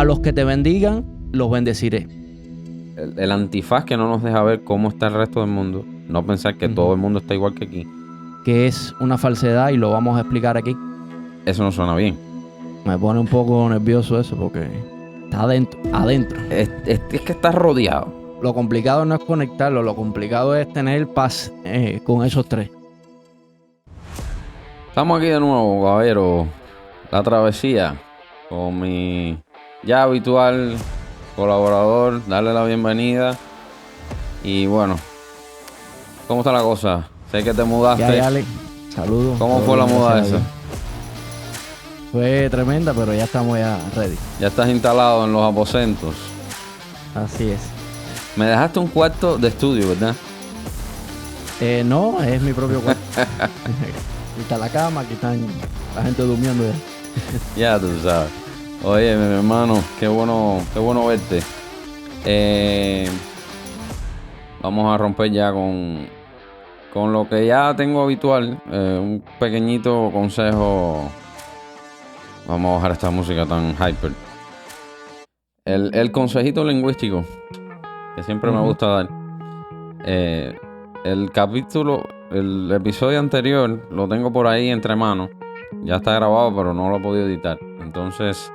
a los que te bendigan, los bendeciré. El antifaz que no nos deja ver cómo está el resto del mundo. No pensar que todo el mundo está igual que aquí. Que es una falsedad y lo vamos a explicar aquí. Eso no suena bien. Me pone un poco nervioso eso porque está adentro. Es que estás rodeado. Lo complicado no es conectarlo, lo complicado es tener paz con esos tres. Estamos aquí de nuevo, caballero. La travesía con mi ya habitual colaborador. Darle la bienvenida. Y bueno, ¿cómo está la cosa? Sé que te mudaste. Ya, Ale. Saludos. ¿Cómo fue la mudanza? Fue tremenda, pero ya estamos ready. Ya estás instalado en los aposentos. Así es. Me dejaste un cuarto de estudio, ¿verdad? No, es mi propio cuarto. Aquí está la cama, aquí están la gente durmiendo ya. Ya tú sabes. Oye, mi hermano, qué bueno verte. Vamos a romper ya con lo que ya tengo habitual. Un pequeñito consejo. Vamos a bajar esta música tan hyper. El consejito lingüístico que siempre me gusta dar. El episodio anterior lo tengo por ahí entre manos. Ya está grabado, pero no lo he podido editar. Entonces,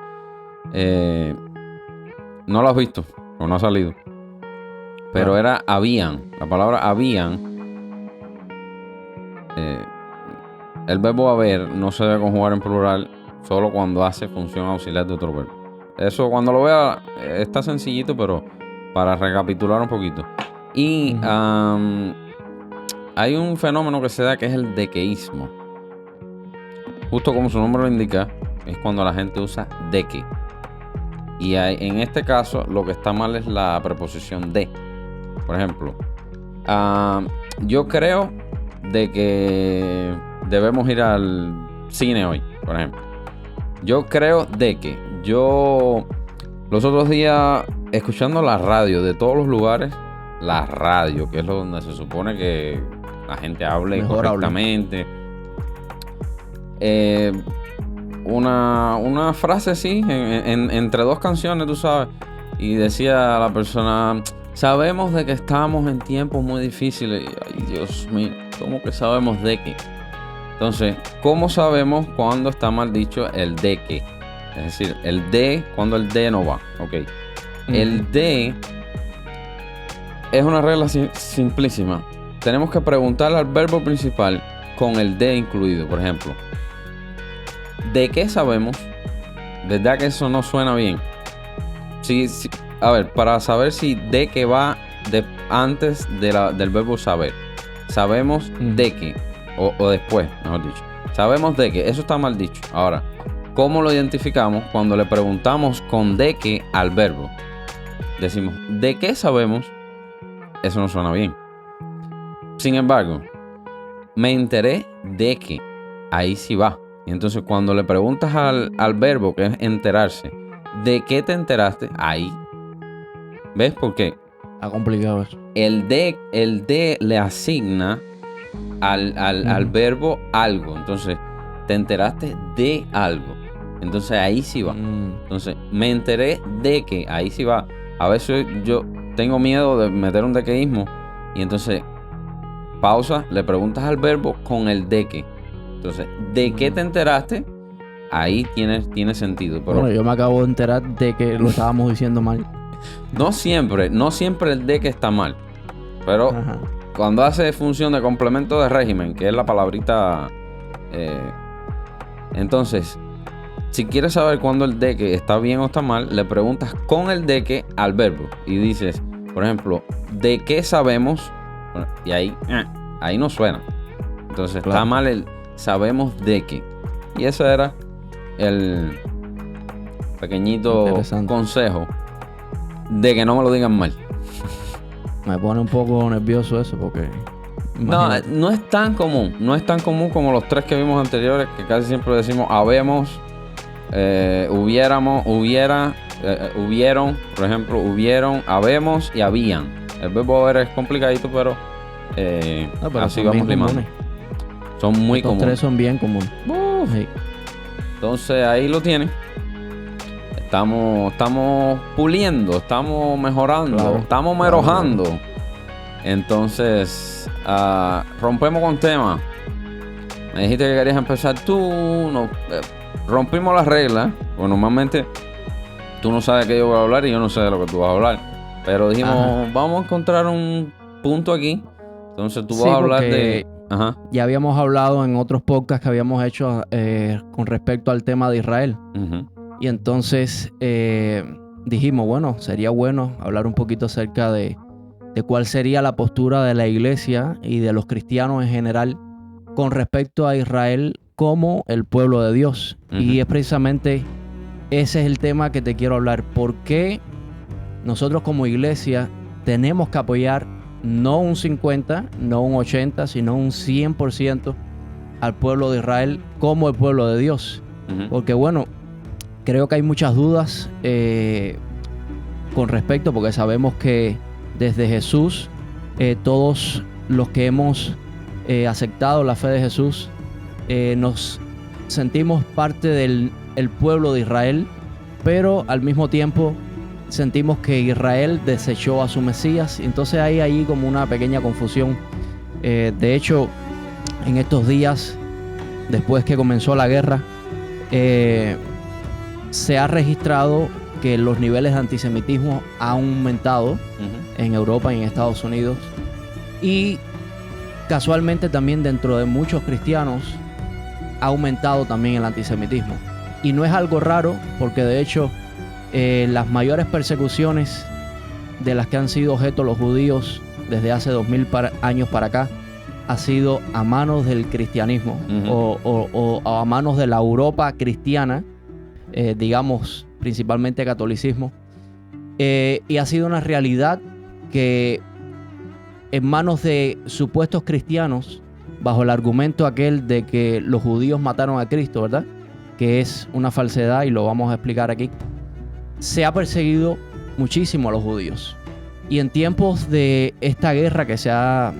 no lo has visto o no ha salido. Pero era habían. La palabra habían. El verbo haber no se debe conjugar en plural solo cuando hace función auxiliar de otro verbo. Eso cuando lo vea está sencillito, pero para recapitular un poquito. Y hay un fenómeno que se da que es el dequeísmo. Justo como su nombre lo indica, es cuando la gente usa de que. Y en este caso lo que está mal es la preposición de. Por ejemplo, yo creo de que debemos ir al cine hoy, por ejemplo. Yo creo de que. Yo los otros días escuchando la radio de todos los lugares, la radio, que es lo donde se supone que la gente hable mejor correctamente. Una frase así, entre dos canciones, tú sabes. Y decía la persona, sabemos de que estamos en tiempos muy difíciles. Ay, Dios mío, ¿cómo que sabemos de qué? Entonces, ¿cómo sabemos cuando está mal dicho el de qué? Es decir, el de, cuando el de no va. Ok. El de es una regla simplísima. Tenemos que preguntarle al verbo principal con el de incluido. Por ejemplo, ¿de qué sabemos? ¿Verdad que eso no suena bien? Sí, a ver, para saber si de qué va antes del verbo saber. Sabemos de qué. O después, mejor dicho. Sabemos de qué. Eso está mal dicho. Ahora, ¿cómo lo identificamos? Cuando le preguntamos con de qué al verbo. Decimos, ¿de qué sabemos? Eso no suena bien. Sin embargo, me enteré de que. Ahí sí va. Y entonces cuando le preguntas al verbo, que es enterarse, ¿de qué te enteraste? Ahí. ¿Ves por qué? Está complicado eso. El de le asigna al verbo algo. Entonces, te enteraste de algo. Entonces ahí sí va. Entonces, me enteré de que. Ahí sí va. A veces yo tengo miedo de meter un dequeísmo. Y entonces, pausa, le preguntas al verbo con el de que. Entonces, ¿de qué te enteraste? Ahí tiene sentido. Pero bueno, yo me acabo de enterar de que lo estábamos diciendo mal. No siempre el de que está mal. Pero cuando hace función de complemento de régimen, que es la palabrita. Entonces, si quieres saber cuándo el de que está bien o está mal, le preguntas con el de que al verbo. Y dices, por ejemplo, ¿de qué sabemos? Y ahí no suena. Entonces está mal el sabemos de qué. Y ese era el pequeñito consejo de que no me lo digan mal. Me pone un poco nervioso eso porque... Imagínate. No es tan común. No es tan común como los tres que vimos anteriores, que casi siempre decimos habemos, hubiéramos, hubieron, por ejemplo, hubieron, habemos y habían. El verbo haber es complicadito, pero así vamos limando. Son muy comunes. Los tres son bien comunes. Sí. Entonces ahí lo tienen. Estamos puliendo, estamos mejorando, Claro. estamos merojando. Entonces, rompemos con tema. Me dijiste que querías empezar tú. No, rompimos las reglas. Pues normalmente tú no sabes de qué yo voy a hablar y yo no sé de lo que tú vas a hablar. Pero dijimos, Ajá. vamos a encontrar un punto aquí. Entonces tú vas Sí, a hablar porque de... Ajá. ya habíamos hablado en otros podcasts que habíamos hecho con respecto al tema de Israel. Ujú. Y entonces dijimos, bueno, sería bueno hablar un poquito acerca de cuál sería la postura de la iglesia y de los cristianos en general con respecto a Israel como el pueblo de Dios. Ujú. Y es precisamente ese es el tema que te quiero hablar. ¿Por qué nosotros como iglesia tenemos que apoyar no un 50, no un 80, sino un 100% al pueblo de Israel como el pueblo de Dios? Ujú. Porque bueno, creo que hay muchas dudas con respecto, porque sabemos que desde Jesús, todos los que hemos aceptado la fe de Jesús, nos sentimos parte del pueblo de Israel, pero al mismo tiempo sentimos que Israel desechó a su Mesías. Entonces hay ahí como una pequeña confusión. De hecho, en estos días, después que comenzó la guerra, se ha registrado que los niveles de antisemitismo han aumentado Ujú. en Europa y en Estados Unidos. Y casualmente también dentro de muchos cristianos ha aumentado también el antisemitismo. Y no es algo raro, porque de hecho las mayores persecuciones de las que han sido objeto los judíos desde hace 2000 años para acá ha sido a manos del cristianismo. Ujú. o a manos de la Europa cristiana, digamos principalmente catolicismo, y ha sido una realidad que en manos de supuestos cristianos, bajo el argumento aquel de que los judíos mataron a Cristo, ¿verdad? Que es una falsedad y lo vamos a explicar aquí. Se ha perseguido muchísimo a los judíos. Y en tiempos de esta guerra que se ha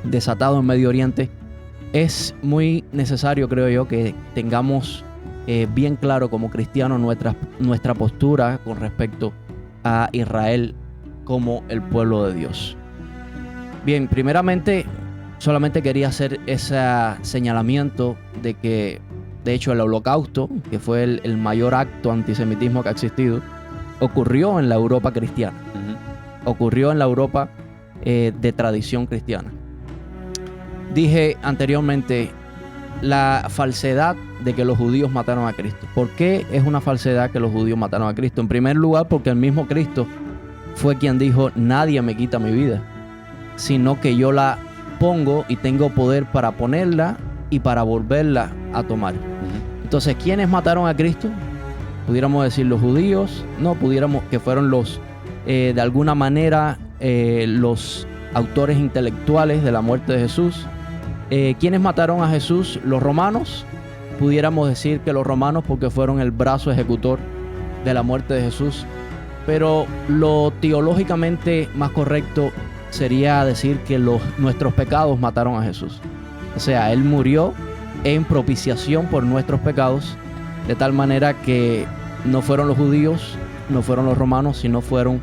desatado en Medio Oriente, es muy necesario, creo yo, que tengamos bien claro como cristianos nuestra postura con respecto a Israel como el pueblo de Dios. Bien, primeramente, solamente quería hacer ese señalamiento de que, de hecho, el Holocausto, que fue el mayor acto antisemitismo que ha existido, ocurrió en la Europa cristiana. Ujú. Ocurrió en la Europa de tradición cristiana. Dije anteriormente la falsedad de que los judíos mataron a Cristo. ¿Por qué es una falsedad que los judíos mataron a Cristo? En primer lugar, porque el mismo Cristo fue quien dijo: nadie me quita mi vida, sino que yo la pongo y tengo poder para ponerla y para volverla a tomar. Ujú. Entonces, ¿quiénes mataron a Cristo? Pudiéramos decir los judíos, no, pudiéramos que fueron los, de alguna manera, los autores intelectuales de la muerte de Jesús. ¿Quiénes mataron a Jesús? Los romanos. Pudiéramos decir que los romanos, porque fueron el brazo ejecutor de la muerte de Jesús. Pero lo teológicamente más correcto sería decir que nuestros pecados mataron a Jesús. O sea, Él murió en propiciación por nuestros pecados, de tal manera que no fueron los judíos, no fueron los romanos, sino fueron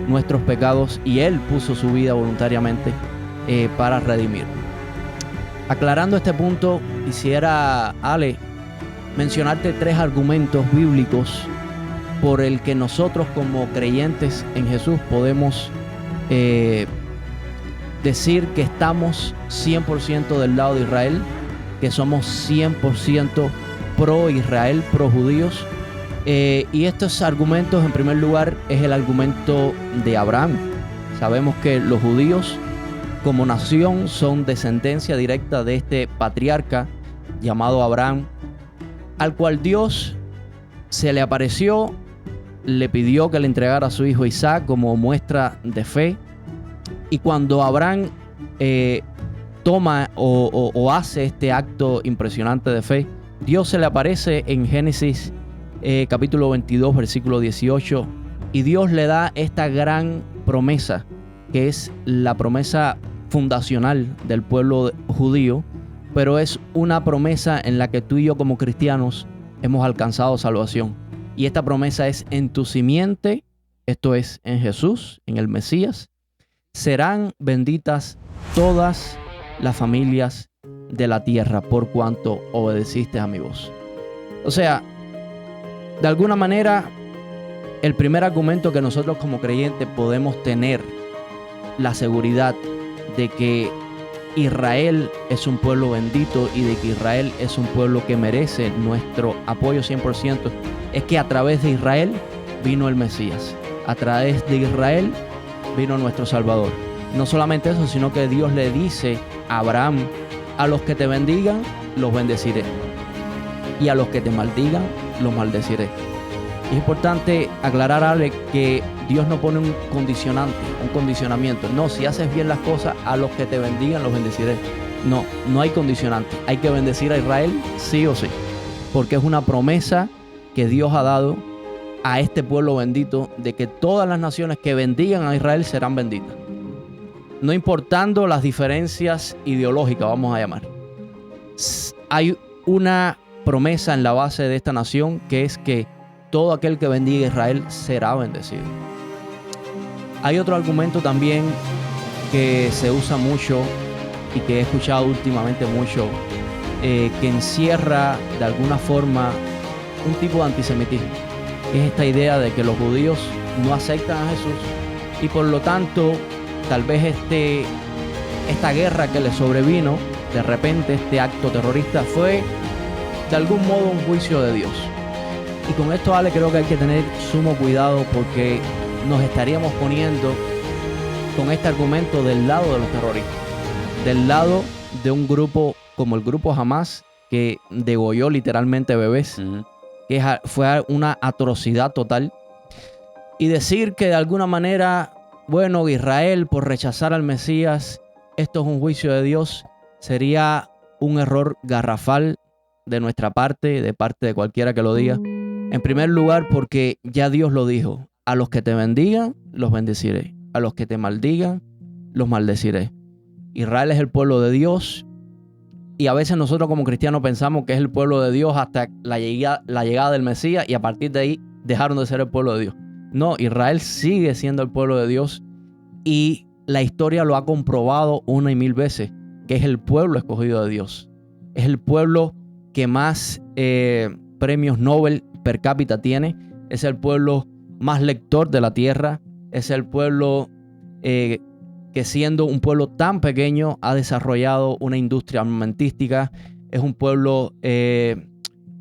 nuestros pecados, y Él puso su vida voluntariamente para redimirnos. Aclarando este punto, quisiera, Ale, mencionarte 3 argumentos bíblicos por el que nosotros como creyentes en Jesús podemos decir que estamos 100% del lado de Israel, que somos 100% pro Israel, pro judíos. Y estos argumentos, en primer lugar, es el argumento de Abraham. Sabemos que los judíos como nación son descendencia directa de este patriarca llamado Abraham, al cual Dios se le apareció, le pidió que le entregara a su hijo Isaac como muestra de fe. Y cuando Abraham toma o hace este acto impresionante de fe, Dios se le aparece en Génesis capítulo 22, versículo 18, y Dios le da esta gran promesa, que es la promesa fundacional del pueblo judío, pero es una promesa en la que tú y yo como cristianos hemos alcanzado salvación. Y esta promesa es: en tu simiente, esto es en Jesús, en el Mesías, serán benditas todas las familias de la tierra por cuanto obedeciste a mi voz. O sea, de alguna manera, el primer argumento que nosotros como creyentes podemos tener la seguridad de que Israel es un pueblo bendito y de que Israel es un pueblo que merece nuestro apoyo 100%, es que a través de Israel vino el Mesías. A través de Israel vino nuestro Salvador. No solamente eso, sino que Dios le dice a Abraham: a los que te bendigan, los bendeciré, y a los que te maldigan, los maldeciré. Es importante aclarar, Ale, que Dios no pone un condicionante, un condicionamiento. No, si haces bien las cosas, a los que te bendigan, los bendeciré. No, no hay condicionante. Hay que bendecir a Israel sí o sí, porque es una promesa que Dios ha dado a este pueblo bendito de que todas las naciones que bendigan a Israel serán benditas. No importando las diferencias ideológicas, vamos a llamar. Hay una promesa en la base de esta nación, que es que todo aquel que bendiga a Israel será bendecido. Hay otro argumento también que se usa mucho y que he escuchado últimamente mucho, que encierra de alguna forma un tipo de antisemitismo. Es esta idea de que los judíos no aceptan a Jesús y por lo tanto tal vez esta guerra que le sobrevino, de repente este acto terrorista, fue de algún modo un juicio de Dios. Y con esto, Ale, creo que hay que tener sumo cuidado, porque nos estaríamos poniendo con este argumento del lado de los terroristas, del lado de un grupo como el grupo Hamas, que degolló literalmente bebés, que fue una atrocidad total. Y decir que de alguna manera, bueno, Israel por rechazar al Mesías, esto es un juicio de Dios, sería un error garrafal de nuestra parte, de parte de cualquiera que lo diga. En primer lugar, porque ya Dios lo dijo: a los que te bendigan, los bendeciré, a los que te maldigan, los maldeciré. Israel es el pueblo de Dios, y a veces nosotros como cristianos pensamos que es el pueblo de Dios hasta la llegada del Mesías, y a partir de ahí dejaron de ser el pueblo de Dios. No, Israel sigue siendo el pueblo de Dios, y la historia lo ha comprobado una y mil veces, que es el pueblo escogido de Dios. Es el pueblo que más premios Nobel per cápita tiene, es el pueblo más lector de la tierra, es el pueblo que, siendo un pueblo tan pequeño, ha desarrollado una industria armamentística, es un pueblo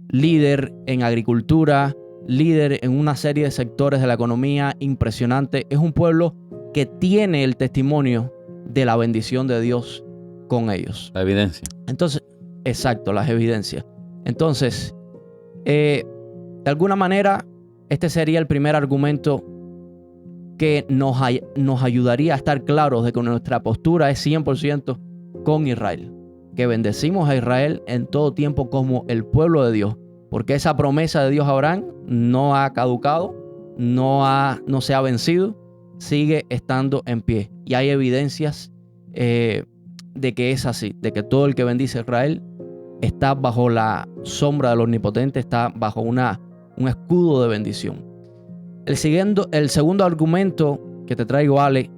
líder en agricultura, líder en una serie de sectores de la economía impresionante. Es un pueblo que tiene el testimonio de la bendición de Dios con ellos. La evidencia. Entonces, exacto, las evidencias. Entonces, de alguna manera, este sería el primer argumento que nos ayudaría a estar claros de que nuestra postura es 100% con Israel. Que bendecimos a Israel en todo tiempo como el pueblo de Dios. Porque esa promesa de Dios a Abraham no ha caducado, no se ha vencido, sigue estando en pie. Y hay evidencias de que es así, de que todo el que bendice a Israel está bajo la sombra del Omnipotente, está bajo un escudo de bendición. El segundo argumento que te traigo, Ale,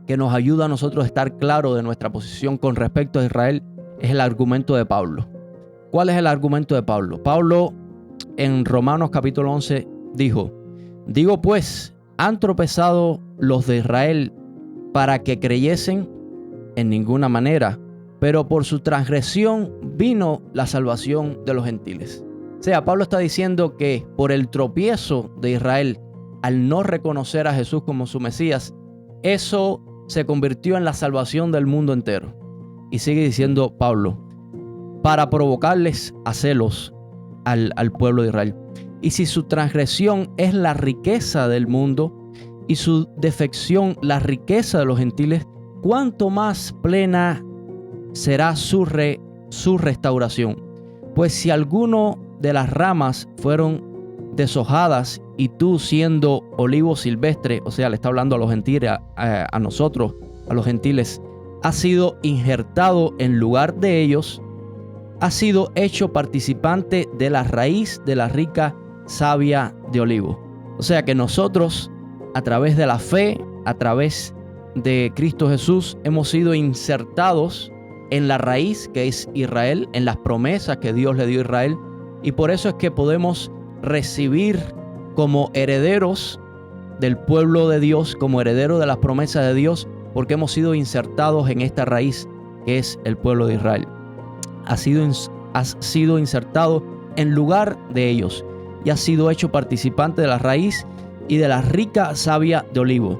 que nos ayuda a nosotros a estar claros de nuestra posición con respecto a Israel, es el argumento de Pablo. ¿Cuál es el argumento de Pablo? Pablo en Romanos capítulo 11 dijo: digo pues, ¿han tropezado los de Israel para que creyesen? En ninguna manera, pero por su transgresión vino la salvación de los gentiles. O sea, Pablo está diciendo que por el tropiezo de Israel al no reconocer a Jesús como su Mesías, eso se convirtió en la salvación del mundo entero. Y sigue diciendo Pablo, para provocarles a celos al pueblo de Israel. Y si su transgresión es la riqueza del mundo y su defección la riqueza de los gentiles, ¿cuánto más plena será su restauración? Pues si alguno de las ramas fueron deshojadas y tú, siendo olivo silvestre, o sea, le está hablando a los gentiles, a nosotros, a los gentiles, has sido injertado en lugar de ellos, has sido hecho participante de la raíz de la rica savia de olivo. O sea que nosotros, a través de la fe, a través de Cristo Jesús, hemos sido insertados en la raíz que es Israel, en las promesas que Dios le dio a Israel, y por eso es que podemos recibir como herederos del pueblo de Dios, como herederos de las promesas de Dios, porque hemos sido insertados en esta raíz que es el pueblo de Israel. Has sido insertado en lugar de ellos y has sido hecho participante de la raíz y de la rica savia de olivo.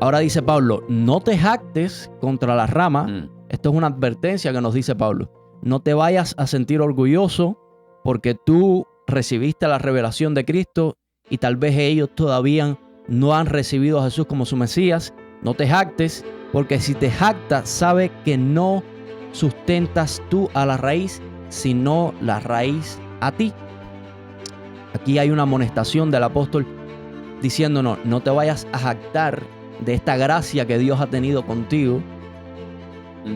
Ahora dice Pablo, no te jactes contra la rama. Esto es una advertencia que nos dice Pablo. No te vayas a sentir orgulloso porque tú recibiste la revelación de Cristo y tal vez ellos todavía no han recibido a Jesús como su Mesías. No te jactes, porque si te jactas, sabe que no sustentas tú a la raíz, sino la raíz a ti. Aquí hay una amonestación del apóstol diciéndonos, no te vayas a jactar de esta gracia que Dios ha tenido contigo,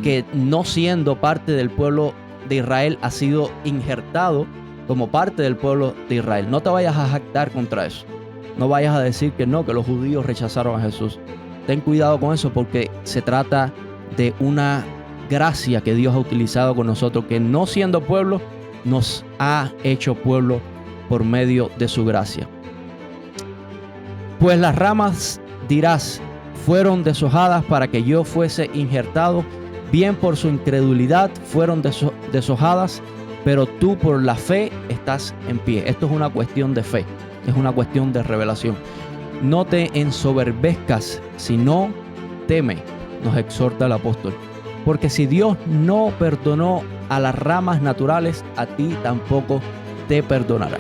que no siendo parte del pueblo de Israel, ha sido injertado como parte del pueblo de Israel. No te vayas a jactar contra eso. No vayas a decir que no, que los judíos rechazaron a Jesús. Ten cuidado con eso, porque se trata de una gracia que Dios ha utilizado con nosotros, que no siendo pueblo, nos ha hecho pueblo por medio de su gracia. Pues las ramas, dirás, fueron deshojadas para que yo fuese injertado. Bien por su incredulidad fueron deshojadas, pero tú por la fe estás en pie. Esto es una cuestión de fe, es una cuestión de revelación. No te ensoberbezcas, sino teme, nos exhorta el apóstol. Porque si Dios no perdonó a las ramas naturales, a ti tampoco te perdonará.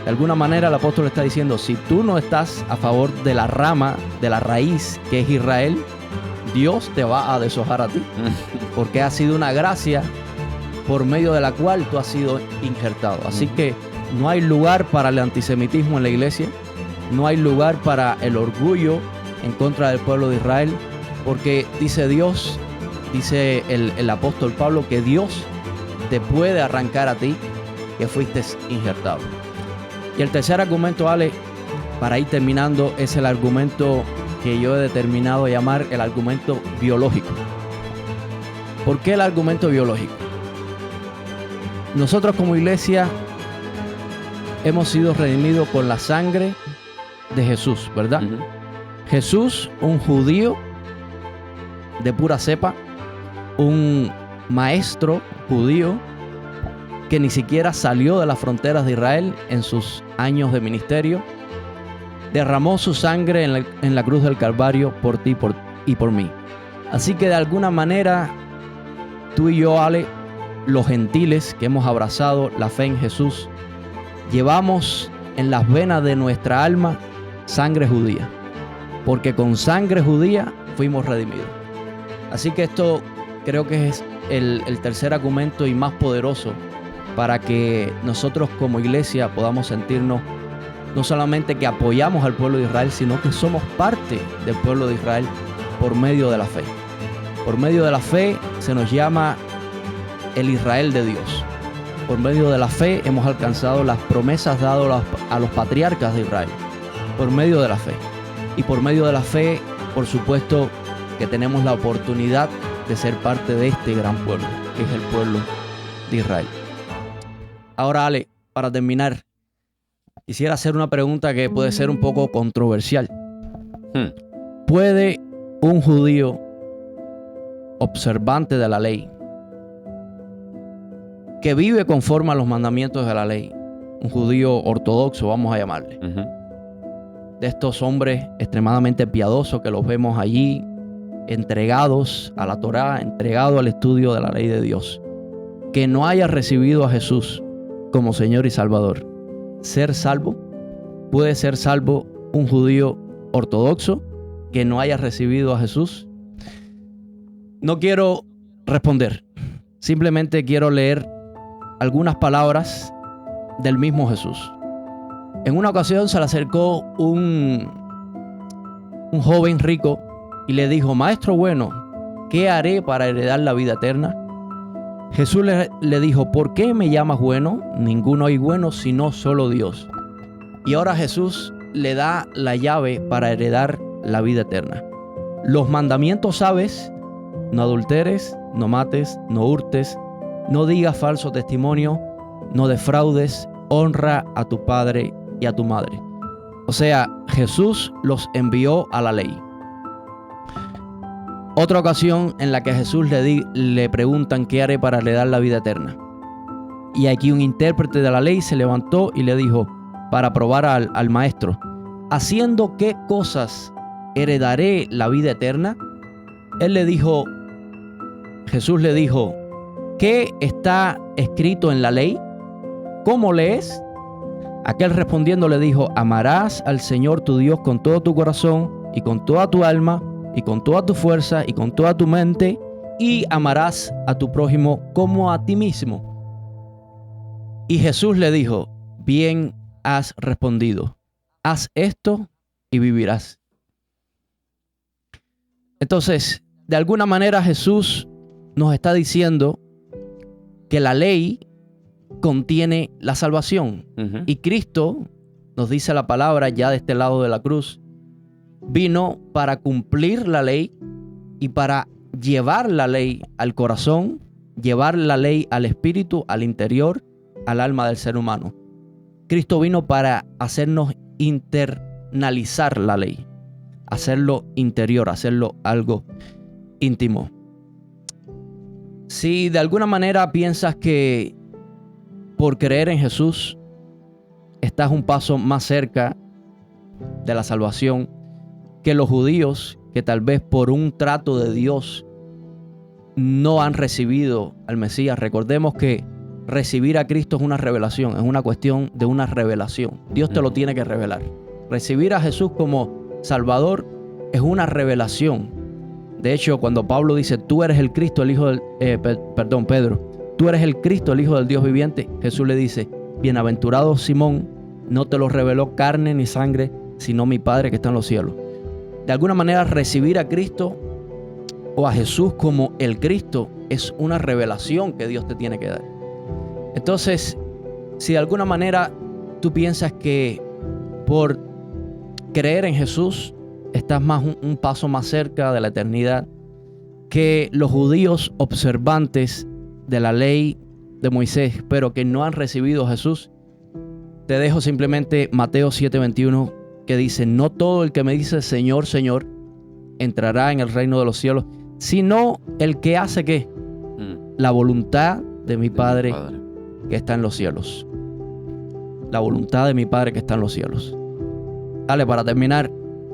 De alguna manera el apóstol está diciendo, si tú no estás a favor de la rama, de la raíz que es Israel, Dios te va a deshojar a ti. Porque ha sido una gracia por medio de la cual tú has sido injertado. Así que no hay lugar para el antisemitismo en la iglesia. No hay lugar para el orgullo en contra del pueblo de Israel. Porque dice Dios, dice el apóstol Pablo, que Dios te puede arrancar a ti que fuiste injertado. Y el tercer argumento, Ale, para ir terminando, es el argumento que yo he determinado llamar el argumento biológico. ¿Por qué el argumento biológico? Nosotros como iglesia hemos sido redimidos con la sangre de Jesús, ¿verdad? Jesús, un judío de pura cepa, un maestro judío que ni siquiera salió de las fronteras de Israel en sus años de ministerio, derramó su sangre en la cruz del Calvario por ti y por mí. Así que de alguna manera, tú y yo, Ale, los gentiles que hemos abrazado la fe en Jesús, llevamos en las venas de nuestra alma sangre judía, porque con sangre judía fuimos redimidos. Así que esto creo que es el tercer argumento y más poderoso para que nosotros como iglesia podamos sentirnos no solamente que apoyamos al pueblo de Israel, sino que somos parte del pueblo de Israel por medio de la fe. Por medio de la fe se nos llama el Israel de Dios. Por medio de la fe hemos alcanzado las promesas dadas a los patriarcas de Israel. Por medio de la fe. Y por medio de la fe, por supuesto, que tenemos la oportunidad de ser parte de este gran pueblo, que es el pueblo de Israel. Ahora, Ale, para terminar, quisiera hacer una pregunta que puede ser un poco controversial. ¿Puede un judío observante de la ley, que vive conforme a los mandamientos de la ley, un judío ortodoxo, vamos a llamarle, de estos hombres extremadamente piadosos que los vemos allí, entregados a la Torá, entregados al estudio de la ley de Dios, que no haya recibido a Jesús como Señor y Salvador, ser salvo? ¿Puede ser salvo un judío ortodoxo que no haya recibido a Jesús? No quiero responder, simplemente quiero leer algunas palabras del mismo Jesús. En una ocasión se le acercó un joven rico y le dijo: Maestro bueno, ¿qué haré para heredar la vida eterna? Jesús le dijo: ¿por qué me llamas bueno? Ninguno hay bueno sino solo Dios. Y ahora Jesús le da la llave para heredar la vida eterna. Los mandamientos sabes: no adulteres, no mates, no hurtes, no digas falso testimonio, no defraudes, honra a tu padre y a tu madre. O sea, Jesús los envió a la ley. Otra ocasión en la que a Jesús le preguntan qué haré para heredar la vida eterna. Y aquí un intérprete de la ley se levantó y le dijo, para probar al maestro: ¿haciendo qué cosas heredaré la vida eterna? Jesús le dijo, ¿qué está escrito en la ley? ¿Cómo lees? Aquel respondiendo le dijo, amarás al Señor tu Dios con todo tu corazón y con toda tu alma y con toda tu fuerza y con toda tu mente, y amarás a tu prójimo como a ti mismo. Y Jesús le dijo, bien has respondido, haz esto y vivirás. Entonces, de alguna manera Jesús nos está diciendo que la ley contiene la salvación. Y Cristo, nos dice la palabra ya de este lado de la cruz, vino para cumplir la ley y para llevar la ley al corazón, llevar la ley al espíritu, al interior, al alma del ser humano. Cristo vino para hacernos internalizar la ley, hacerlo interior, hacerlo algo íntimo. Si de alguna manera piensas que por creer en Jesús estás un paso más cerca de la salvación que los judíos, que tal vez por un trato de Dios no han recibido al Mesías. Recordemos que recibir a Cristo es una revelación, es una cuestión de una revelación. Dios te lo tiene que revelar. Recibir a Jesús como Salvador es una revelación. De hecho, cuando Pablo dice, tú eres el Cristo, el Hijo del... Pedro, tú eres el Cristo, el Hijo del Dios viviente, Jesús le dice, bienaventurado Simón, no te lo reveló carne ni sangre, sino mi Padre que está en los cielos. De alguna manera, recibir a Cristo o a Jesús como el Cristo es una revelación que Dios te tiene que dar. Entonces, si de alguna manera tú piensas que por creer en Jesús estás más un paso más cerca de la eternidad que los judíos observantes de la ley de Moisés, pero que no han recibido a Jesús, te dejo simplemente Mateo 7:21, que dice, no todo el que me dice Señor, Señor, entrará en el reino de los cielos, sino el que hace ¿qué? La voluntad de mi Padre que está en los cielos. La voluntad de mi Padre que está en los cielos. Dale, para terminar,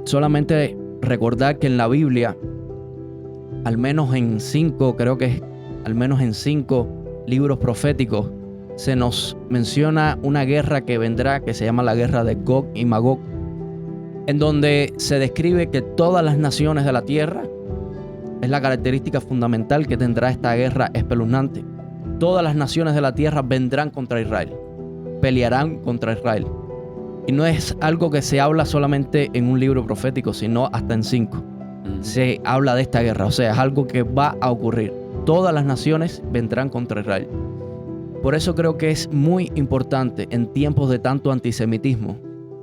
solamente recordar que en la Biblia, al menos en 5 libros proféticos, se nos menciona una guerra que vendrá, que se llama la guerra de Gog y Magog, en donde se describe que todas las naciones de la tierra, es la característica fundamental que tendrá esta guerra espeluznante. Todas las naciones de la tierra vendrán contra Israel, pelearán contra Israel. Y no es algo que se habla solamente en un libro profético, sino hasta en 5. Se habla de esta guerra, o sea, es algo que va a ocurrir. Todas las naciones vendrán contra Israel. Por eso creo que es muy importante en tiempos de tanto antisemitismo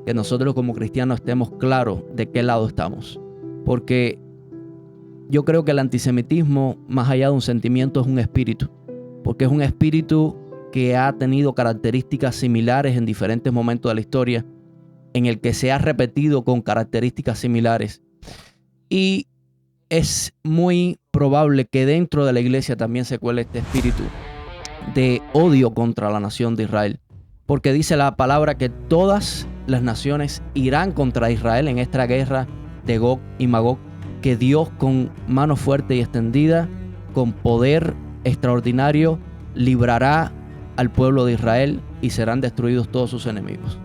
que nosotros como cristianos estemos claros de qué lado estamos. Porque yo creo que el antisemitismo, más allá de un sentimiento, es un espíritu. Porque es un espíritu que ha tenido características similares en diferentes momentos de la historia, en el que se ha repetido con características similares. Y es muy probable que dentro de la iglesia también se cuele este espíritu de odio contra la nación de Israel. Porque dice la palabra que todas las naciones irán contra Israel en esta guerra de Gog y Magog, que Dios con mano fuerte y extendida, con poder extraordinario, librará al pueblo de Israel y serán destruidos todos sus enemigos.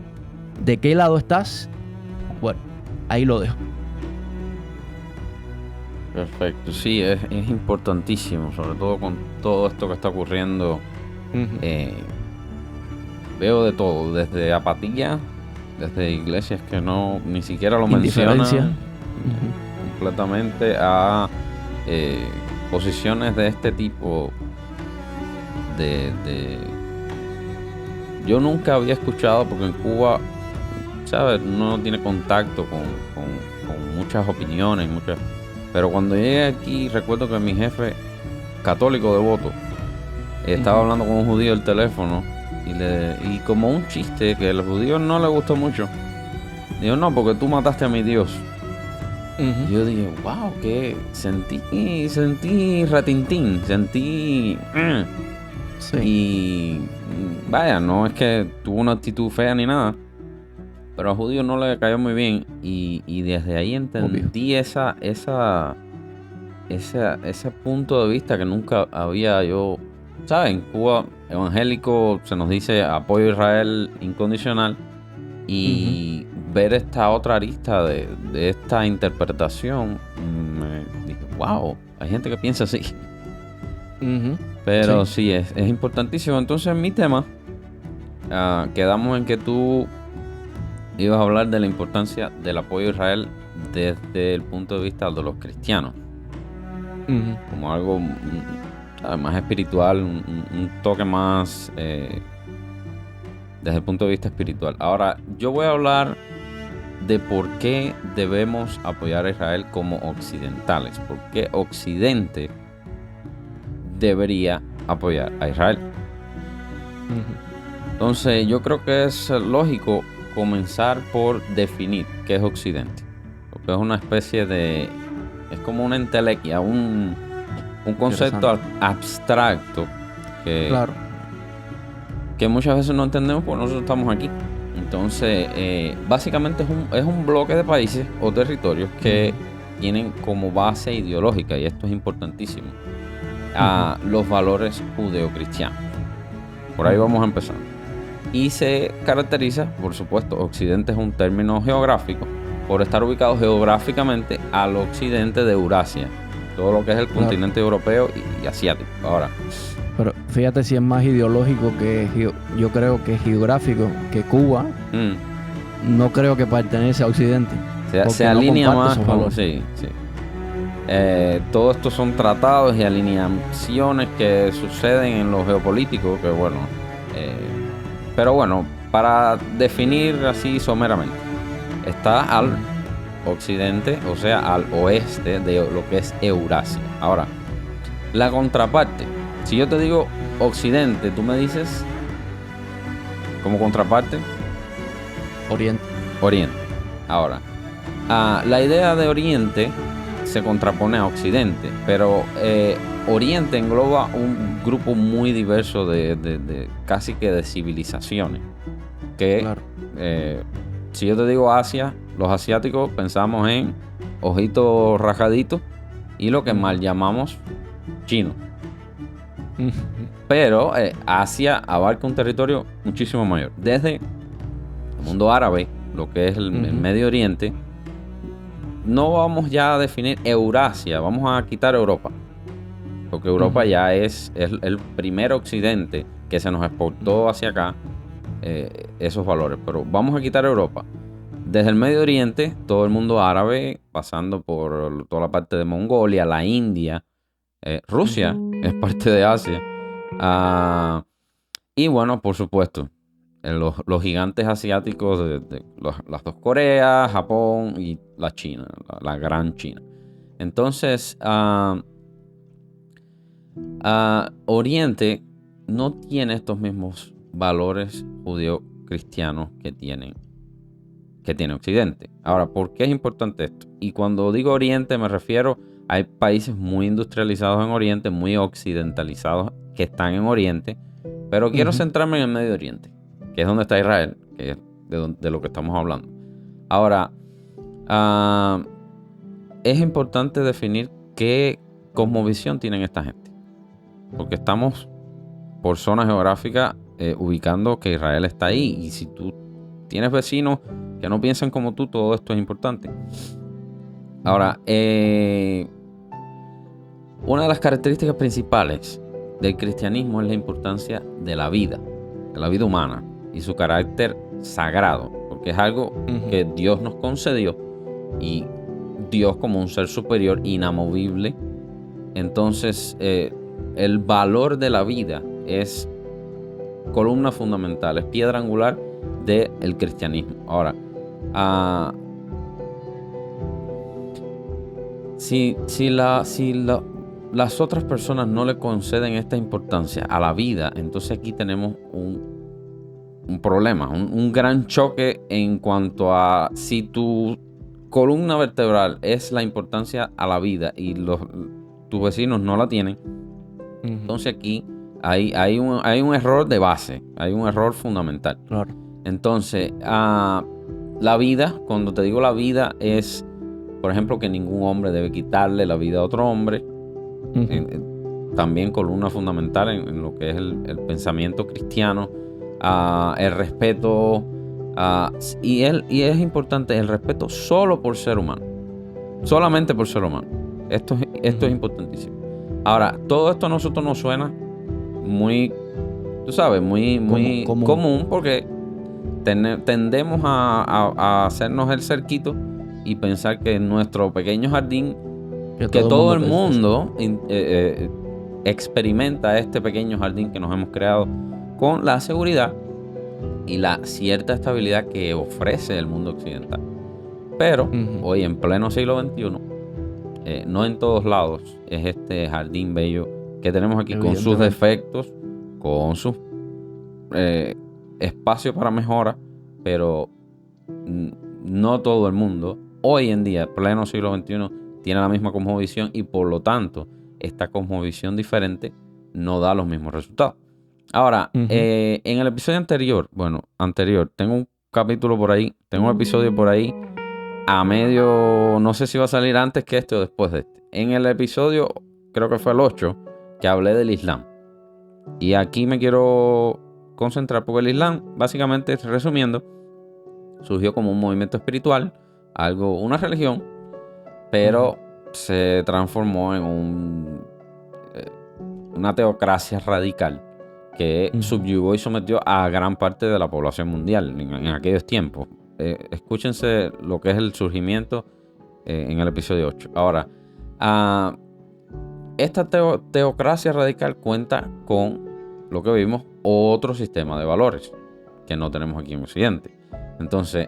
¿De qué lado estás? Bueno, ahí lo dejo. Perfecto, sí, es importantísimo, sobre todo con todo esto que está ocurriendo. Veo de todo, desde apatía, desde iglesias que no ni siquiera lo mencionan, completamente, a posiciones de este tipo. Yo nunca había escuchado, porque en Cuba ¿sabes? Uno no tiene contacto con muchas opiniones, pero cuando llegué aquí, recuerdo que mi jefe católico devoto estaba hablando con un judío al teléfono y como un chiste que a los judíos no les gustó mucho, dijo, no, porque tú mataste a mi Dios. Y yo dije, wow, que sentí ratintín, Sí. y vaya, no es que tuvo una actitud fea ni nada, pero al judío no le cayó muy bien y desde ahí entendí ese punto de vista que nunca había yo, ¿sabes? En Cuba evangélico se nos dice apoyo a Israel incondicional y ver esta otra arista de esta interpretación, me dije, wow, hay gente que piensa así. Pero sí, es importantísimo. Entonces mi tema, quedamos en que tú ibas a hablar de la importancia del apoyo a Israel desde el punto de vista de los cristianos. Como algo más espiritual, un toque más desde el punto de vista espiritual. Ahora, yo voy a hablar de por qué debemos apoyar a Israel como occidentales. ¿Por qué Occidente debería apoyar a Israel? Entonces, yo creo que es lógico comenzar por definir qué es Occidente. Porque es una especie de... es como una entelequia, un concepto abstracto que muchas veces no entendemos porque nosotros estamos aquí. Entonces, básicamente es un bloque de países o territorios que tienen como base ideológica, y esto es importantísimo, los valores judeocristianos. Por ahí vamos a empezar. Y se caracteriza, por supuesto, Occidente es un término geográfico, por estar ubicado geográficamente al occidente de Eurasia, todo lo que es el continente europeo y asiático. Ahora, pero fíjate si es más ideológico que yo creo que geográfico, que Cuba no creo que pertenece a Occidente. Se alinea más con... Sí. Todo esto son tratados y alineaciones que suceden en lo geopolítico, que bueno... pero bueno, para definir así someramente, está al occidente, o sea, al oeste de lo que es Eurasia. Ahora, la contraparte, si yo te digo occidente, tú me dices como contraparte Oriente. Ahora, la idea de Oriente se contrapone a Occidente, pero Oriente engloba un grupo muy diverso de casi que de civilizaciones. Que si yo te digo Asia, los asiáticos pensamos en ojitos rajaditos y lo que mal llamamos chino. Pero Asia abarca un territorio muchísimo mayor. Desde el mundo árabe, lo que es el Medio Oriente, no vamos ya a definir Eurasia, vamos a quitar Europa. Porque Europa ya es el primer occidente que se nos exportó hacia acá esos valores. Pero vamos a quitar Europa. Desde el Medio Oriente, todo el mundo árabe, pasando por toda la parte de Mongolia, la India, Rusia es parte de Asia. Y bueno, por supuesto, los gigantes asiáticos de las dos Coreas, Japón y la China, la gran China. Entonces, Oriente no tiene estos mismos valores judeo-cristianos que tiene Occidente. Ahora, ¿por qué es importante esto? Y cuando digo Oriente me refiero, hay países muy industrializados en Oriente, muy occidentalizados que están en Oriente, pero quiero centrarme en el Medio Oriente, que es donde está Israel, que es de lo que estamos hablando. Ahora, es importante definir qué cosmovisión tienen esta gente, porque estamos por zona geográfica ubicando que Israel está ahí, y si tú tienes vecinos que no piensan como tú, todo esto es importante. Ahora, una de las características principales del cristianismo es la importancia de la vida humana y su carácter sagrado, porque es algo que Dios nos concedió, y Dios como un ser superior inamovible. Entonces, el valor de la vida es columna fundamental, es piedra angular del cristianismo. Ahora, ah, si las otras personas no le conceden esta importancia a la vida, entonces aquí tenemos un problema, un gran choque en cuanto a si tu columna vertebral es la importancia a la vida y tus vecinos no la tienen. Entonces aquí hay un error de base, hay un error fundamental. Claro. Entonces, la vida, cuando te digo la vida, es, por ejemplo, que ningún hombre debe quitarle la vida a otro hombre. También columna fundamental en lo que es el pensamiento cristiano. El respeto, y es importante el respeto solo por ser humano. Solamente por ser humano. Esto es importantísimo. Ahora, todo esto a nosotros nos suena muy, tú sabes, muy común porque tendemos a hacernos el cerquito y pensar que en nuestro pequeño jardín, que todo el mundo experimenta este pequeño jardín que nos hemos creado con la seguridad y la cierta estabilidad que ofrece el mundo occidental. Pero hoy, en pleno siglo XXI, no en todos lados es este jardín bello que tenemos aquí, con sus defectos, con sus espacios para mejora, pero no todo el mundo hoy en día, pleno siglo XXI, tiene la misma cosmovisión y por lo tanto esta cosmovisión diferente no da los mismos resultados. Ahora, en el episodio anterior, tengo un capítulo por ahí, tengo un episodio por ahí a medio, no sé si va a salir antes que este o después de este. En el episodio, creo que fue el 8, que hablé del Islam. Y aquí me quiero concentrar porque el Islam, básicamente, resumiendo, surgió como un movimiento espiritual, una religión, pero se transformó en una teocracia radical que subyugó y sometió a gran parte de la población mundial en aquellos tiempos. Escúchense lo que es el surgimiento en el episodio 8. Ahora, esta teocracia radical cuenta con lo que vimos, otro sistema de valores que no tenemos aquí en Occidente. Entonces,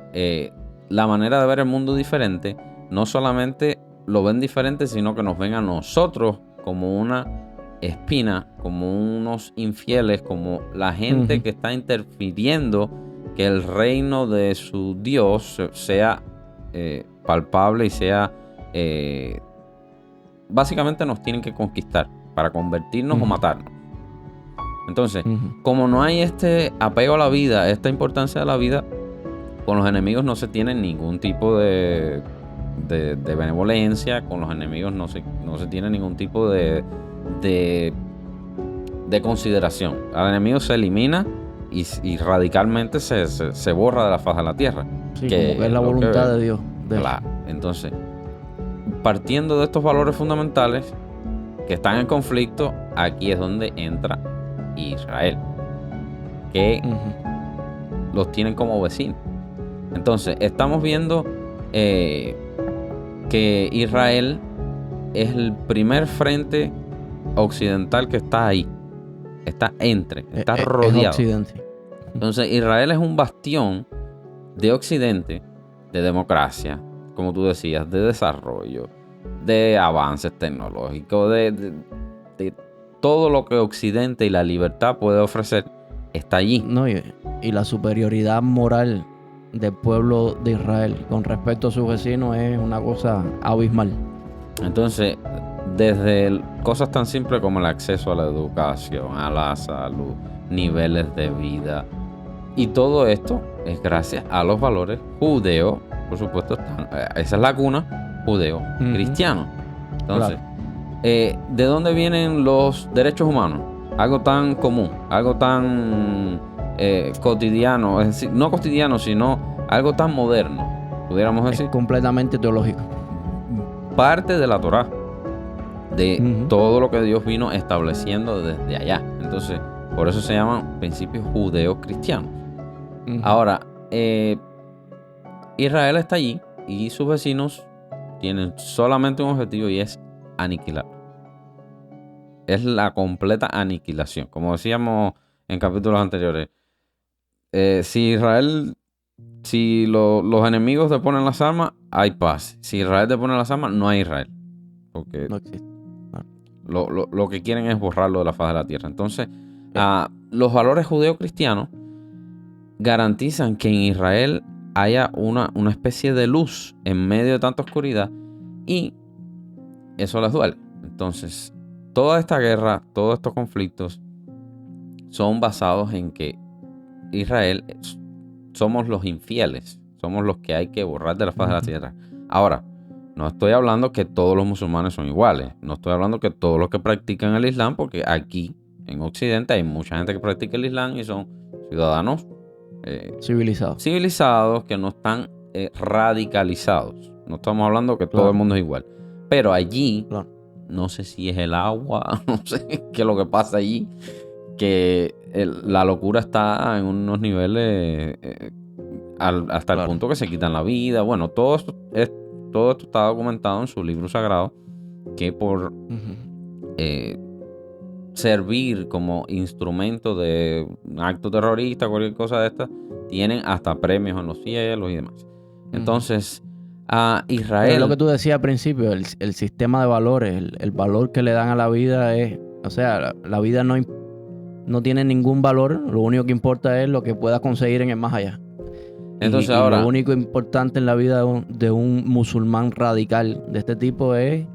la manera de ver el mundo diferente, no solamente lo ven diferente, sino que nos ven a nosotros como una espina, como unos infieles, como la gente que está interfiriendo que el reino de su Dios sea palpable y sea... básicamente nos tienen que conquistar para convertirnos o matarnos. Entonces, como no hay este apego a la vida, esta importancia de la vida, con los enemigos no se tiene ningún tipo de benevolencia, con los enemigos no se tiene ningún tipo de consideración. Al enemigo se elimina y radicalmente se borra de la faz de la tierra. Sí, como que es la voluntad de Dios. Claro. Entonces, partiendo de estos valores fundamentales que están en conflicto, aquí es donde entra Israel, que los tienen como vecinos. Entonces, estamos viendo que Israel es el primer frente occidental que está ahí. Está rodeado. Es Occidente. Entonces, Israel es un bastión de Occidente, de democracia, como tú decías, de desarrollo, de avances tecnológicos, de todo lo que Occidente y la libertad puede ofrecer, está allí. No, y la superioridad moral del pueblo de Israel con respecto a sus vecinos es una cosa abismal. Entonces, desde cosas tan simples como el acceso a la educación, a la salud, niveles de vida, y todo esto es gracias a los valores judeo, por supuesto, esa es la cuna, judeo-cristiano. Entonces, ¿de dónde vienen los derechos humanos? Algo tan común, algo tan cotidiano, es decir, no cotidiano, sino algo tan moderno, pudiéramos decir. Es completamente teológico. Parte de la Torá, de todo lo que Dios vino estableciendo desde allá. Entonces, por eso se llaman principios judeo-cristianos. Ahora, Israel está allí y sus vecinos tienen solamente un objetivo y es aniquilar. Es la completa aniquilación. Como decíamos en capítulos anteriores, si Israel si los enemigos te ponen las armas, hay paz. Si Israel te pone las armas, no hay Israel. Porque No existe. lo que quieren es borrarlo de la faz de la tierra. Entonces, los valores judeo-cristianos garantizan que en Israel haya una especie de luz en medio de tanta oscuridad, y eso les duele. Entonces, toda esta guerra, todos estos conflictos son basados en que Israel somos los infieles, somos los que hay que borrar de la faz de la tierra. Ahora, no estoy hablando que todos los musulmanes son iguales, no estoy hablando que todos los que practican el Islam, porque aquí en Occidente hay mucha gente que practica el Islam y son ciudadanos civilizados que no están radicalizados. No estamos hablando que todo el mundo es igual. Pero allí, no sé si es el agua, no sé qué es lo que pasa allí, que la locura está en unos niveles hasta el punto que se quitan la vida. Bueno, todo esto está documentado en su libro sagrado, que por servir como instrumento de un acto terrorista, cualquier cosa de estas, tienen hasta premios en los cielos y demás. Entonces, a Israel... Pero lo que tú decías al principio, el sistema de valores, el valor que le dan a la vida es... O sea, la vida no tiene ningún valor, lo único que importa es lo que puedas conseguir en el más allá. Entonces y ahora... lo único importante en la vida de un musulmán radical de este tipo es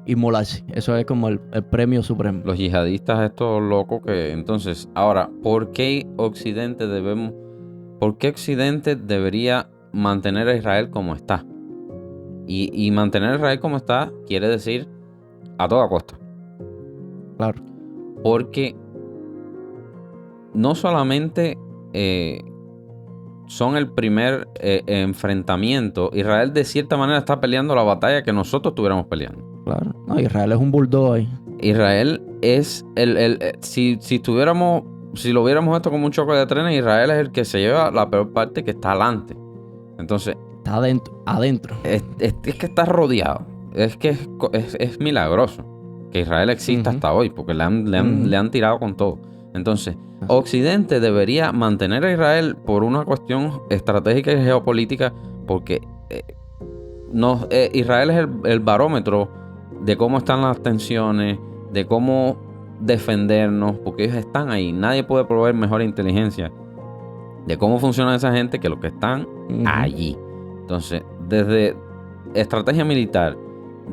inmolarse. Eso es como el premio supremo. Los yihadistas estos locos que... Entonces, ahora, ¿por qué Occidente debería mantener a Israel como está? Y mantener a Israel como está quiere decir a toda costa. Claro. Porque no solamente son el primer enfrentamiento. Israel de cierta manera está peleando la batalla que nosotros estuviéramos peleando. Claro. No, Israel es un bulldog ahí. Israel es si lo viéramos esto como un choque de trenes, Israel es el que se lleva la peor parte, que está adelante. Entonces... Está adentro. Es que está rodeado. Es que es milagroso que Israel exista hasta hoy, porque le han tirado con todo. Entonces, Occidente debería mantener a Israel por una cuestión estratégica y geopolítica, porque Israel es el barómetro de cómo están las tensiones, de cómo defendernos, porque ellos están ahí. Nadie puede proveer mejor inteligencia de cómo funciona esa gente que los que están allí. Entonces, desde estrategia militar,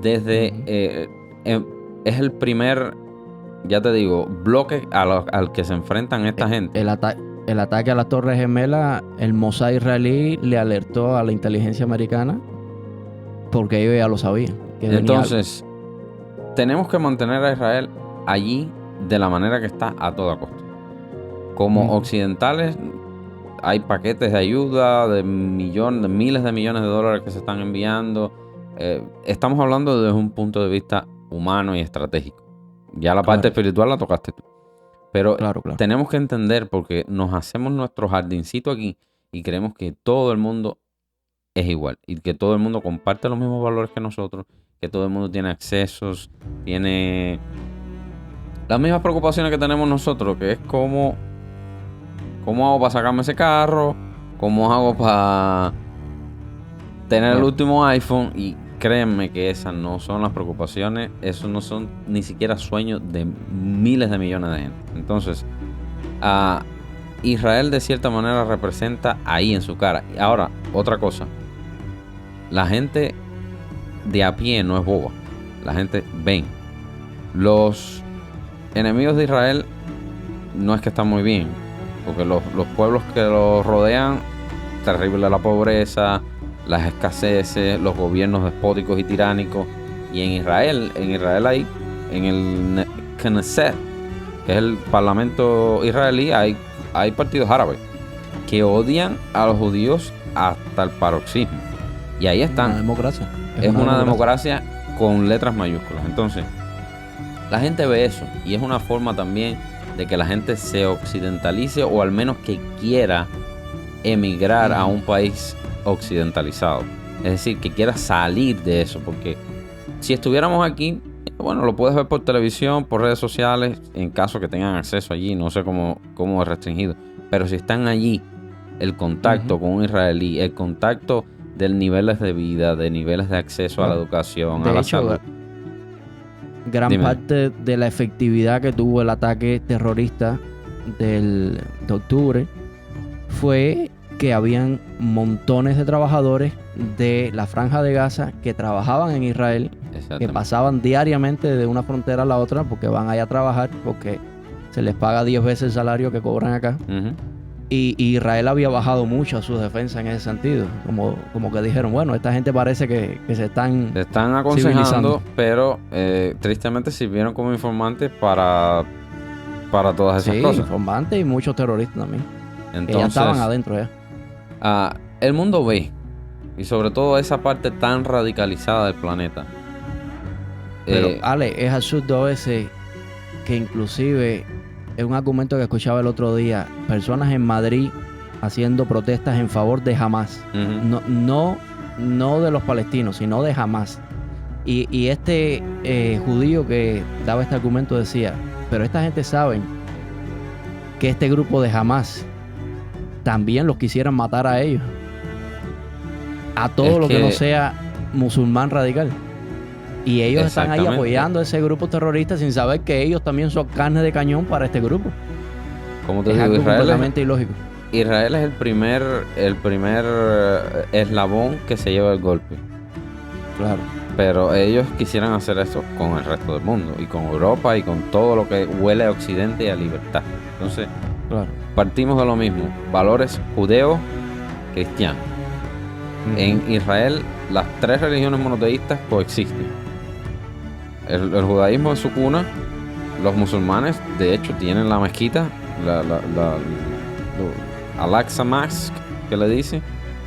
desde es el primer, ya te digo, bloque al que se enfrentan esta gente. El ataque a las Torres Gemelas, el Mossad israelí le alertó a la inteligencia americana porque ellos ya lo sabían. Entonces, tenemos que mantener a Israel allí de la manera que está a toda costa. Como occidentales, hay paquetes de ayuda de miles de millones de dólares que se están enviando. Estamos hablando desde un punto de vista humano y estratégico. Ya la parte espiritual la tocaste tú. Pero tenemos que entender, porque nos hacemos nuestro jardincito aquí y creemos que todo el mundo es igual y que todo el mundo comparte los mismos valores que nosotros, que todo el mundo tiene accesos, tiene las mismas preocupaciones que tenemos nosotros, que es cómo hago para sacarme ese carro, cómo hago para tener el último iPhone. Y créanme que esas no son las preocupaciones, esos no son ni siquiera sueños de miles de millones de gente. Entonces, Israel de cierta manera representa ahí en su cara. Ahora, otra cosa, la gente de a pie no es boba. La gente ven. Los enemigos de Israel no es que están muy bien, porque los pueblos que los rodean, terrible la pobreza, las escaseces, los gobiernos despóticos y tiránicos. Y en Israel hay, en el Knesset, que es el parlamento israelí, hay partidos árabes que odian a los judíos hasta el paroxismo. Y ahí están. Una democracia. Es una democracia con letras mayúsculas. Entonces, la gente ve eso, y es una forma también de que la gente se occidentalice, o al menos que quiera emigrar a un país occidentalizado. Es decir, que quiera salir de eso, porque si estuviéramos aquí, bueno, lo puedes ver por televisión, por redes sociales, en caso que tengan acceso allí. No sé cómo es restringido, pero si están allí, el contacto con un israelí, el contacto de niveles de vida, de niveles de acceso a la educación, a la salud. Gran parte de la efectividad que tuvo el ataque terrorista de octubre fue que habían montones de trabajadores de la Franja de Gaza que trabajaban en Israel, que pasaban diariamente de una frontera a la otra porque van allá a trabajar, porque se les paga 10 veces el salario que cobran acá. Y Israel había bajado mucho a sus defensas en ese sentido. Como que dijeron, bueno, esta gente parece que se están aconsejando, pero tristemente sirvieron como informantes para todas esas cosas. Informantes y muchos terroristas también. Entonces, que ya estaban adentro ya. El mundo ve, y sobre todo esa parte tan radicalizada del planeta. Pero, Ale, es absurdo a veces que inclusive... Es un argumento que escuchaba el otro día. Personas en Madrid haciendo protestas en favor de Hamás. No de los palestinos, sino de Hamás. Y este judío que daba este argumento decía, pero esta gente sabe que este grupo de Hamás también los quisieran matar a ellos. A todo lo que no sea musulmán radical. Y ellos están ahí apoyando a ese grupo terrorista sin saber que ellos también son carne de cañón para este grupo. Como te digo, Israel completamente ilógico. Israel es el primer eslabón que se lleva el golpe. Claro. Pero ellos quisieran hacer eso con el resto del mundo y con Europa y con todo lo que huele a Occidente y a libertad. Entonces, partimos de lo mismo. Valores judeo, cristiano. En Israel, las 3 religiones monoteístas coexisten. El judaísmo es su cuna. Los musulmanes, de hecho, tienen la mezquita, Al-Aqsa Mosque, que le dice,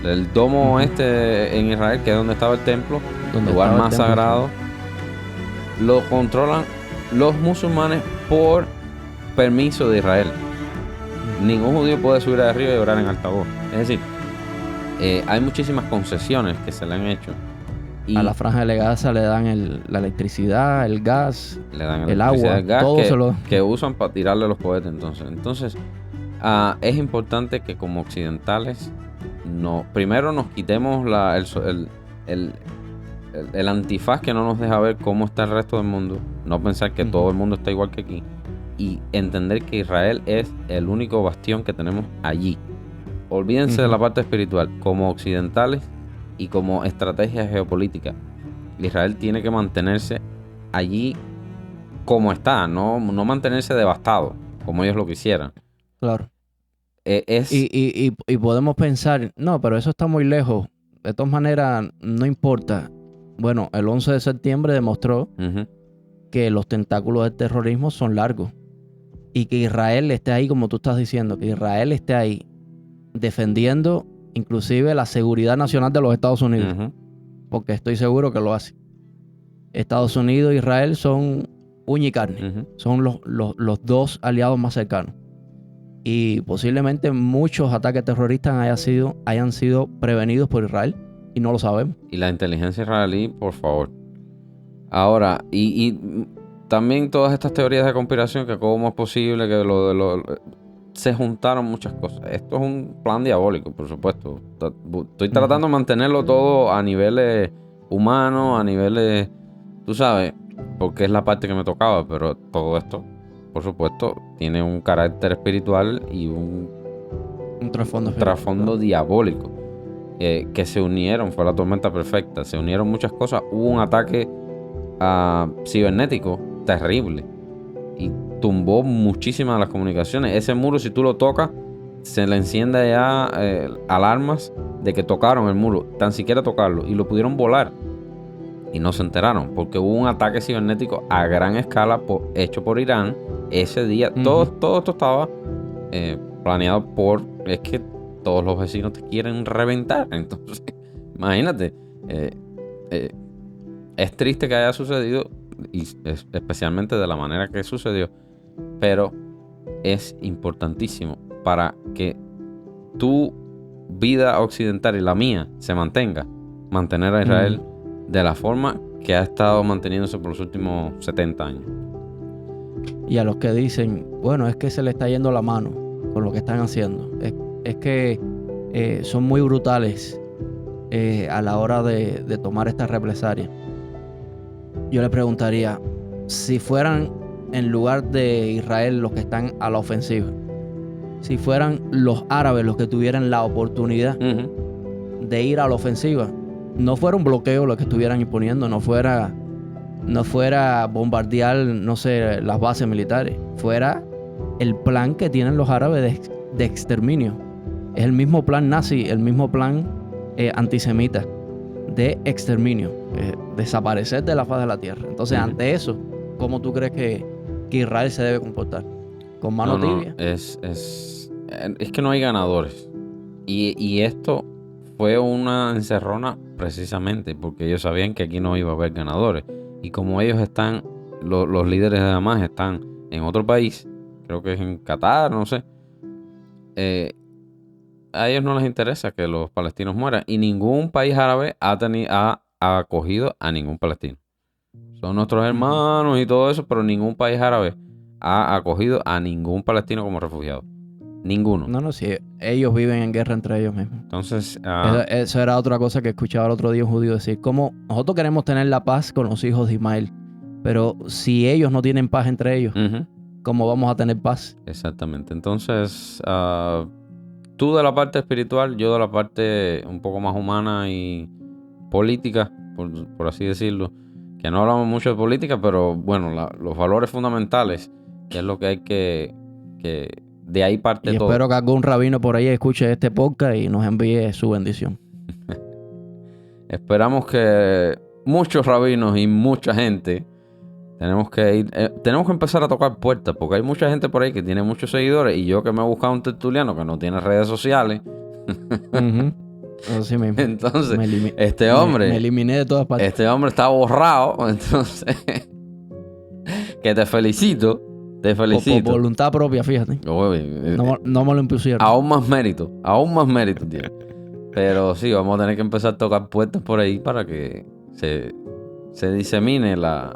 el domo en Israel, que es donde estaba el templo, el lugar más sagrado. Lo controlan los musulmanes por permiso de Israel. Ningún judío puede subir arriba y orar en altavoz. Es decir, hay muchísimas concesiones que se le han hecho. Y a la Franja de Gaza le dan la electricidad, el gas, el agua, el gas todo que usan para tirarle los cohetes. Entonces es importante que como occidentales primero nos quitemos el antifaz que no nos deja ver cómo está el resto del mundo, no pensar que todo el mundo está igual que aquí, y entender que Israel es el único bastión que tenemos allí. Olvídense de la parte espiritual. Como occidentales y como estrategia geopolítica, Israel tiene que mantenerse allí como está, no mantenerse devastado como ellos lo quisieran. Claro. Y podemos pensar, no, pero eso está muy lejos. De todas maneras, no importa. Bueno, el 11 de septiembre demostró que los tentáculos del terrorismo son largos. Y que Israel esté ahí, como tú estás diciendo, que Israel esté ahí defendiendo inclusive la seguridad nacional de los Estados Unidos. Porque estoy seguro que lo hace. Estados Unidos e Israel son uña y carne. Son los dos aliados más cercanos. Y posiblemente muchos ataques terroristas hayan sido prevenidos por Israel y no lo sabemos. Y la inteligencia israelí, por favor. Ahora, y también todas estas teorías de conspiración, que cómo es posible que se juntaron muchas cosas. Esto es un plan diabólico, por supuesto. Estoy tratando de mantenerlo todo a niveles humanos, a niveles, tú sabes, porque es la parte que me tocaba, pero todo esto, por supuesto, tiene un carácter espiritual y un trasfondo diabólico. Que se unieron, fue la tormenta perfecta, se unieron muchas cosas. Hubo un ataque cibernético terrible y tumbó muchísimas de las comunicaciones. Ese muro, si tú lo tocas, se le enciende ya alarmas de que tocaron el muro, tan siquiera tocarlo, y lo pudieron volar y no se enteraron porque hubo un ataque cibernético a gran escala hecho por Irán ese día. Todo esto estaba planeado es que todos los vecinos te quieren reventar. Entonces, imagínate, es triste que haya sucedido, y especialmente de la manera que sucedió, pero es importantísimo para que tu vida occidental y la mía se mantener a Israel de la forma que ha estado manteniéndose por los últimos 70 años. Y a los que dicen, bueno, es que se le está yendo la mano con lo que están haciendo, es que son muy brutales a la hora de tomar esta represalia. Yo le preguntaría, si fueran en lugar de Israel los que están a la ofensiva, si fueran los árabes los que tuvieran la oportunidad de ir a la ofensiva, no fuera un bloqueo lo que estuvieran imponiendo, no fuera bombardear, no sé, las bases militares, fuera el plan que tienen los árabes de exterminio. Es el mismo plan nazi, el mismo plan antisemita de exterminio, desaparecer de la faz de la tierra. Entonces, ante eso, ¿cómo tú crees que Israel se debe comportar? ¿Con mano tibia? Es que no hay ganadores. Y esto fue una encerrona precisamente porque ellos sabían que aquí no iba a haber ganadores. Y como ellos están, los líderes de Hamas están en otro país, creo que es en Qatar, no sé, a ellos no les interesa que los palestinos mueran. Y ningún país árabe ha acogido a ningún palestino. Son nuestros hermanos y todo eso, pero ningún país árabe ha acogido a ningún palestino como refugiado. Ninguno. No, sí, ellos viven en guerra entre ellos mismos. Entonces, eso era otra cosa que escuchaba el otro día un judío decir, como nosotros queremos tener la paz con los hijos de Ismael, pero si ellos no tienen paz entre ellos, ¿cómo vamos a tener paz? Exactamente. Entonces, tú de la parte espiritual, yo de la parte un poco más humana y política, por así decirlo, que no hablamos mucho de política, pero bueno, los valores fundamentales, que es lo que hay que de ahí parte todo. Espero que algún rabino por ahí escuche este podcast y nos envíe su bendición. Esperamos que muchos rabinos y mucha gente tenemos que empezar a tocar puertas, porque hay mucha gente por ahí que tiene muchos seguidores y yo que me he buscado un tertuliano que no tiene redes sociales. Así mismo. Entonces, este hombre me eliminé de todas partes. Este hombre está borrado, entonces que te felicito. Por voluntad propia, fíjate. No me lo impusieron. Aún más mérito, tío. Pero sí, vamos a tener que empezar a tocar puertas por ahí para que se disemine la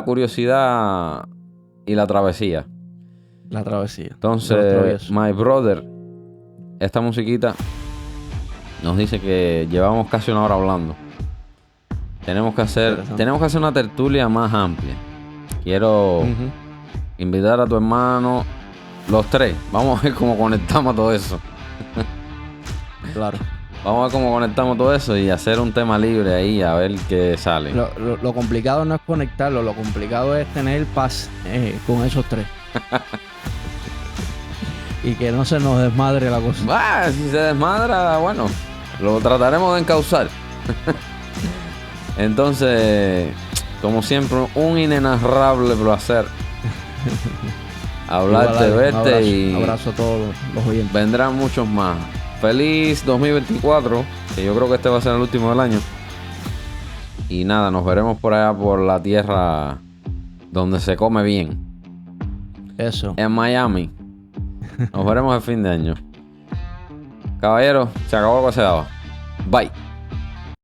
curiosidad y la travesía. La travesía. Entonces, my brother, esta musiquita nos dice que llevamos casi una hora hablando. Tenemos que hacer una tertulia más amplia. Quiero invitar a tu hermano, los tres. Vamos a ver cómo conectamos todo eso. Claro. Vamos a ver cómo conectamos todo eso y hacer un tema libre ahí, a ver qué sale. Lo complicado no es conectarlo, lo complicado es tener paz con esos tres. Y que no se nos desmadre la cosa. Si se desmadra, bueno, lo trataremos de encauzar. Entonces, como siempre, un inenarrable placer hablarte, verte y un abrazo a todos los oyentes. Vendrán muchos más. Feliz 2024, que yo creo que este va a ser el último del año. Y nada, nos veremos por allá por la tierra donde se come bien. Eso. En Miami. Nos veremos el fin de año. Caballero, se acabó lo que se daba. Bye.